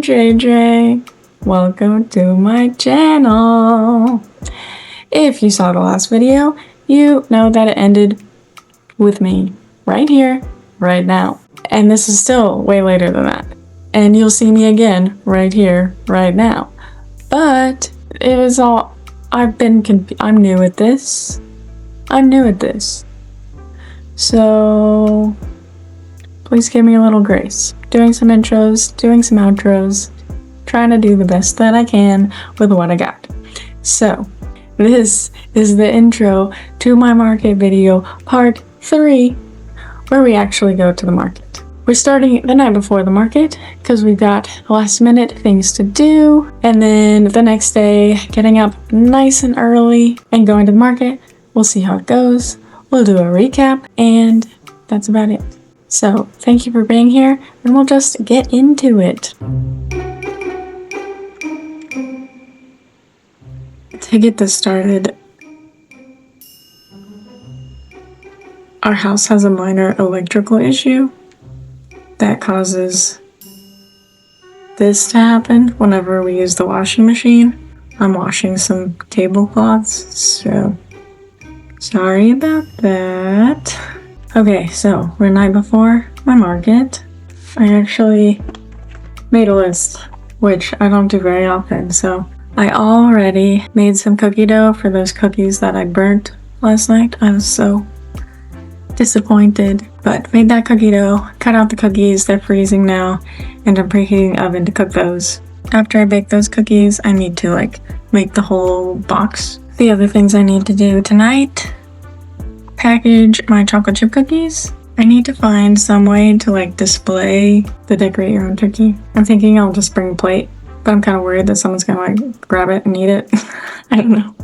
I'm JJ. Welcome to my channel. If you saw the last video, you know that it ended with me right here, right now. And this is still way later than that. And you'll see me again right here, right now. But it was all, I'm new at this. So please give me a little grace. Doing some intros, doing some outros, trying to do the best that I can with what I got. So this is the intro to my market video, part 3, where we actually go to the market. We're starting the night before the market because we've got last minute things to do, and then the next day getting up nice and early and going to the market. We'll see how it goes. We'll do a recap, and that's about it. So thank you for being here, and we'll just get into it. To get this started, our house has a minor electrical issue that causes this to happen whenever we use the washing machine. I'm washing some tablecloths, so sorry about that. Okay, so we're night before my market. I actually made a list, which I don't do very often, so I already made some cookie dough for those cookies that I burnt last night. I was so disappointed, but made that cookie dough, cut out the cookies, they're freezing now, and I'm preheating the oven to cook those. After I bake those cookies, I need to make the whole box. The other things I need to do tonight: package my chocolate chip cookies. I need to find some way to display the decorate your own turkey. I'm thinking I'll just bring a plate, but I'm kind of worried that someone's gonna grab it and eat it. I don't know.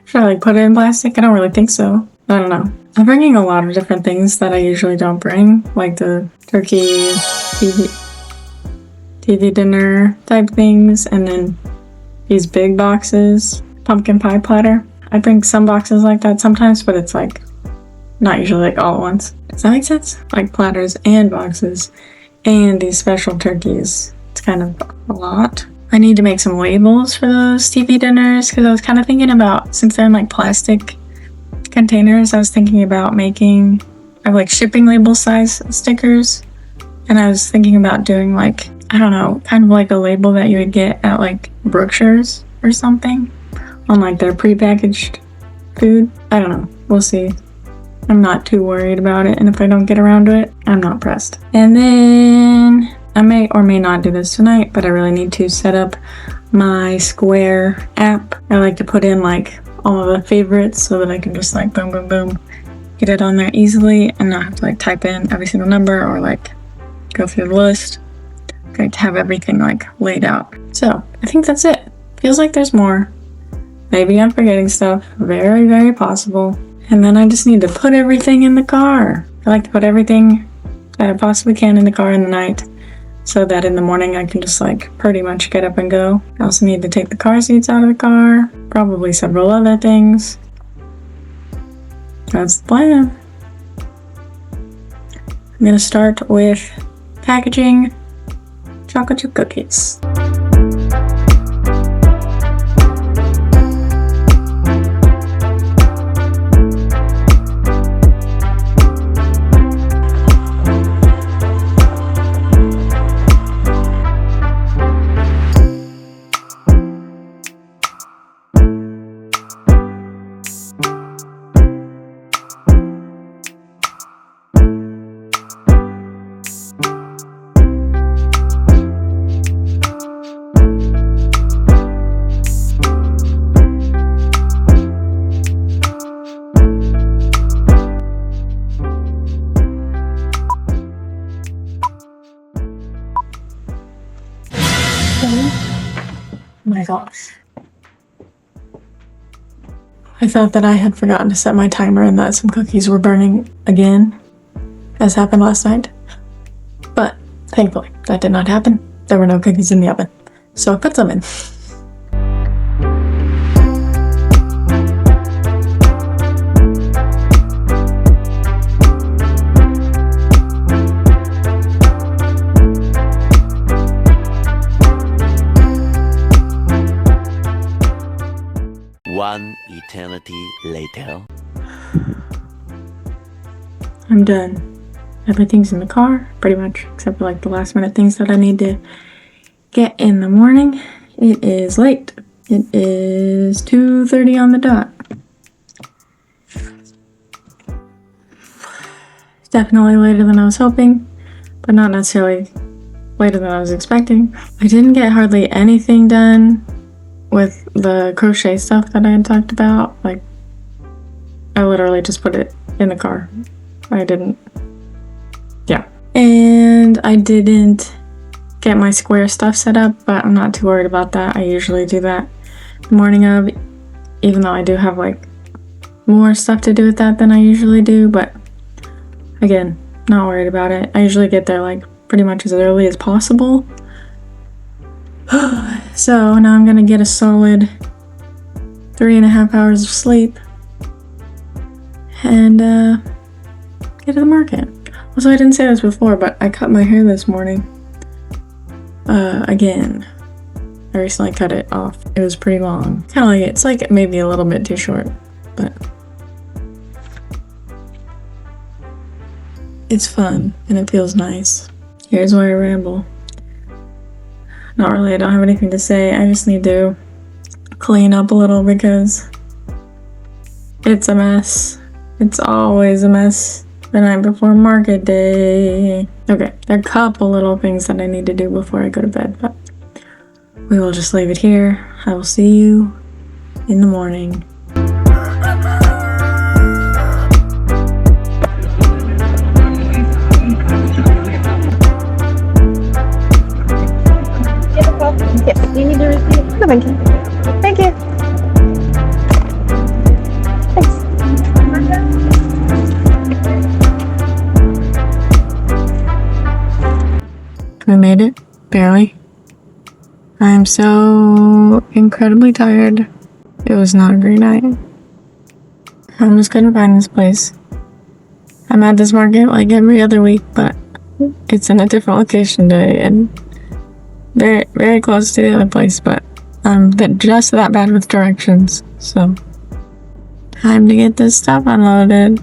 Should I put it in plastic? I don't really think so. I don't know. I'm bringing a lot of different things that I usually don't bring, like the turkey, TV dinner type things, and then these big boxes, pumpkin pie platter. I bring some boxes like that sometimes, but it's not usually all at once. Does that make sense? Like platters and boxes and these special turkeys. It's kind of a lot. I need to make some labels for those TV dinners because I was kind of thinking about, since they're in plastic containers, I was thinking about making shipping label size stickers. And I was thinking about doing I don't know, kind of a label that you would get at Brookshire's or something on their prepackaged food. I don't know. We'll see. I'm not too worried about it, and if I don't get around to it, I'm not pressed. And then I may or may not do this tonight, but I really need to set up my Square app. I like to put in all of the favorites so that I can just boom, boom, boom, get it on there easily and not have to type in every single number or go through the list. Great to have everything laid out. So I think that's it. Feels like there's more. Maybe I'm forgetting stuff. Very, very possible. And then I just need to put everything in the car. I like to put everything that I possibly can in the car in the night so that in the morning I can just pretty much get up and go. I also need to take the car seats out of the car. Probably several other things. That's the plan. I'm gonna start with packaging chocolate chip cookies. Oh my gosh. I thought that I had forgotten to set my timer and that some cookies were burning again, as happened last night. But thankfully, that did not happen. There were no cookies in the oven. So I put some in. One eternity later. I'm done. Everything's in the car, pretty much, except for like the last minute things that I need to get in the morning. It is late. It is 2:30 on the dot. It's definitely later than I was hoping, but not necessarily later than I was expecting. I didn't get hardly anything done with the crochet stuff that I had talked about. Like, I literally just put it in the car. Yeah. And I didn't get my square stuff set up, but I'm not too worried about that. I usually do that the morning of, even though I do have like more stuff to do with that than I usually do, but again, not worried about it. I usually get there like pretty much as early as possible. So now I'm gonna get a solid 3.5 hours of sleep and get to the market. Also, I didn't say this before, but I cut my hair this morning. Again. I recently cut it off. It was pretty long. Kind of like it's like maybe a little bit too short, but it's fun and it feels nice. Here's where I ramble. Not really, I don't have anything to say. I just need to clean up a little because it's a mess. It's always a mess the night before market day. Okay, there are a couple little things that I need to do before I go to bed, but we will just leave it here. I will see you in the morning. Yes, you need to receive. No, thank you. Thank you. Thanks. We made it, barely. I am so incredibly tired. It was not a great night. I almost couldn't find this place. I'm at this market like every other week, but it's in a different location today and very, very close to the other place, but I'm just that bad with directions, so time to get this stuff unloaded.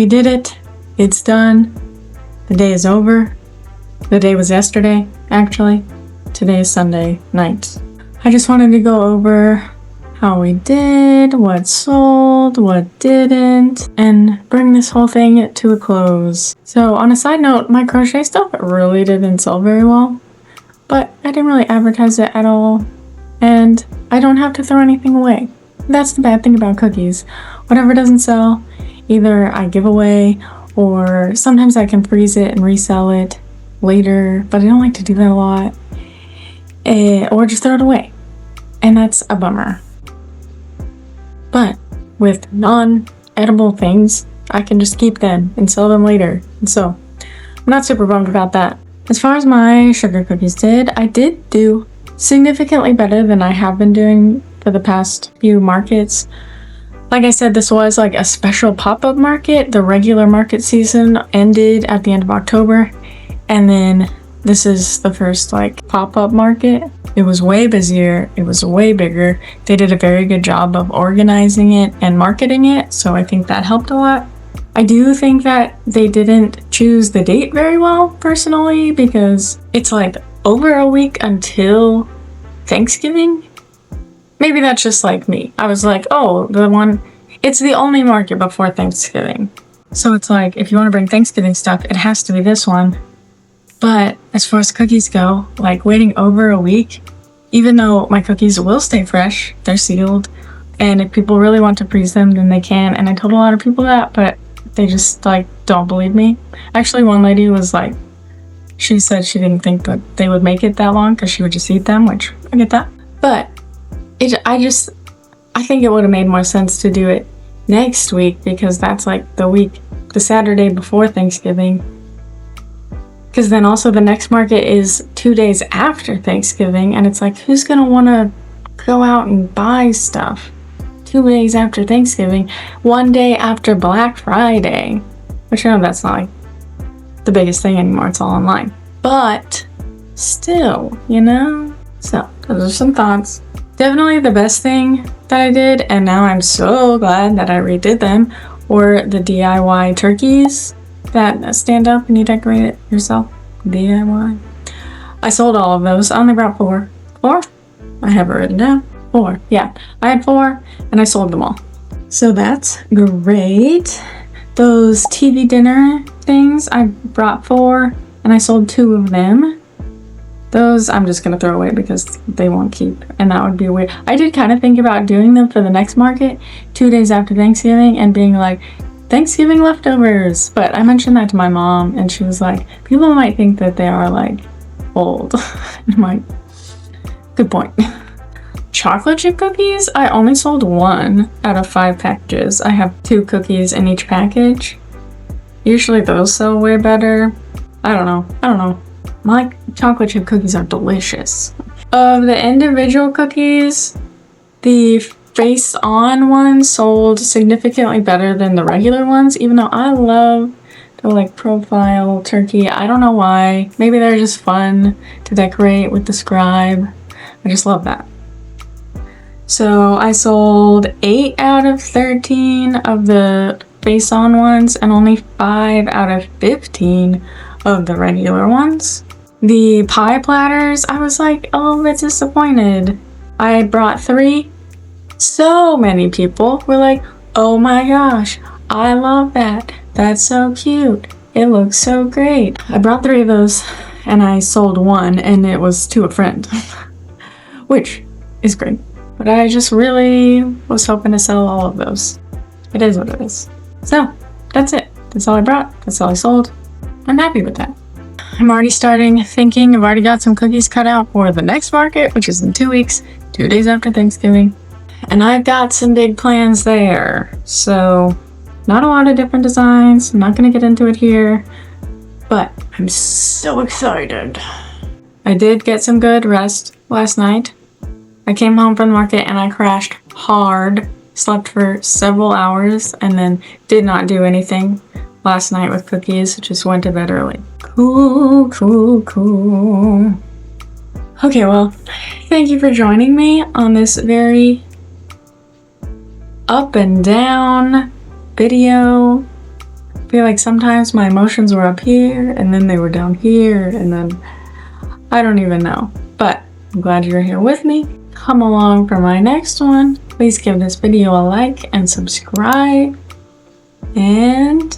We did it. It's done. The day is over. The day was yesterday, actually. Today is Sunday night. I just wanted to go over how we did, what sold, what didn't, and bring this whole thing to a close. So on a side note, my crochet stuff really didn't sell very well, but I didn't really advertise it at all, and I don't have to throw anything away. That's the bad thing about cookies. Whatever doesn't sell, either I give away, or sometimes I can freeze it and resell it later, but I don't like to do that a lot, or just throw it away, and that's a bummer. But with non-edible things, I can just keep them and sell them later, and so I'm not super bummed about that. As far as my sugar cookies did, I did do significantly better than I have been doing for the past few markets. Like I said, this was like a special pop-up market. The regular market season ended at the end of October, and then this is the first like pop-up market. It was way busier, it was way bigger. They did a very good job of organizing it and marketing it, so I think that helped a lot. I do think that they didn't choose the date very well, personally, because it's like over a week until Thanksgiving. Maybe that's just like me. I was like, oh, it's the only market before Thanksgiving. So it's like, if you want to bring Thanksgiving stuff, it has to be this one. But as far as cookies go, like waiting over a week, even though my cookies will stay fresh, they're sealed, and if people really want to freeze them, then they can. And I told a lot of people that, but they just like don't believe me. Actually, one lady was like, she said she didn't think that they would make it that long because she would just eat them, which I get that. But I think it would have made more sense to do it next week, because that's like the Saturday before Thanksgiving. Because then also the next market is 2 days after Thanksgiving, and it's like, who's gonna want to go out and buy stuff 2 days after Thanksgiving, 1 day after Black Friday? Which I know that's not like the biggest thing anymore, it's all online. But still, you know? So, those are some thoughts. Definitely the best thing that I did, and now I'm so glad that I redid them, were the DIY turkeys that stand up and you decorate it yourself. DIY. I sold all of those. I only brought 4. 4? I have it written down. 4. Yeah, I had 4 and I sold them all. So that's great. Those TV dinner things, I brought 4 and I sold 2 of them. Those I'm just gonna throw away because they won't keep, and that would be weird. I did kind of think about doing them for the next market 2 days after Thanksgiving and being like, Thanksgiving leftovers, but I mentioned that to my mom and she was like, people might think that they are like old. I'm like, good point. Chocolate chip cookies, I only sold 1 out of 5 packages. I have 2 cookies in each package. Usually those sell way better. I don't know. My chocolate chip cookies are delicious. Of the individual cookies, the face-on ones sold significantly better than the regular ones, even though I love the like profile turkey. I don't know why. Maybe they're just fun to decorate with the scribe. I just love that. So I sold 8 out of 13 of the face-on ones and only 5 out of 15 of the regular ones. The pie platters, I was like a little bit disappointed. I brought 3. So many people were like, oh my gosh, I love that. That's so cute. It looks so great. I brought 3 of those and I sold 1, and it was to a friend, which is great. But I just really was hoping to sell all of those. It is what it is. So that's it. That's all I brought. That's all I sold. I'm happy with that. I'm already starting thinking. I've already got some cookies cut out for the next market, which is in 2 weeks, 2 days after Thanksgiving. And I've got some big plans there. So not a lot of different designs. I'm not going to get into it here, but I'm so excited. I did get some good rest last night. I came home from the market and I crashed hard, slept for several hours, and then did not do anything last night with cookies. Just went to bed early. Cool. Okay, well, thank you for joining me on this very up and down video. feel like sometimes my emotions were up here and then they were down here and then I don't even know. But I'm glad you're here with me. Come along for my next one. Please give this video a like and subscribe. And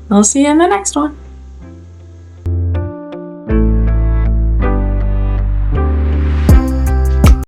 I'll see you in the next one.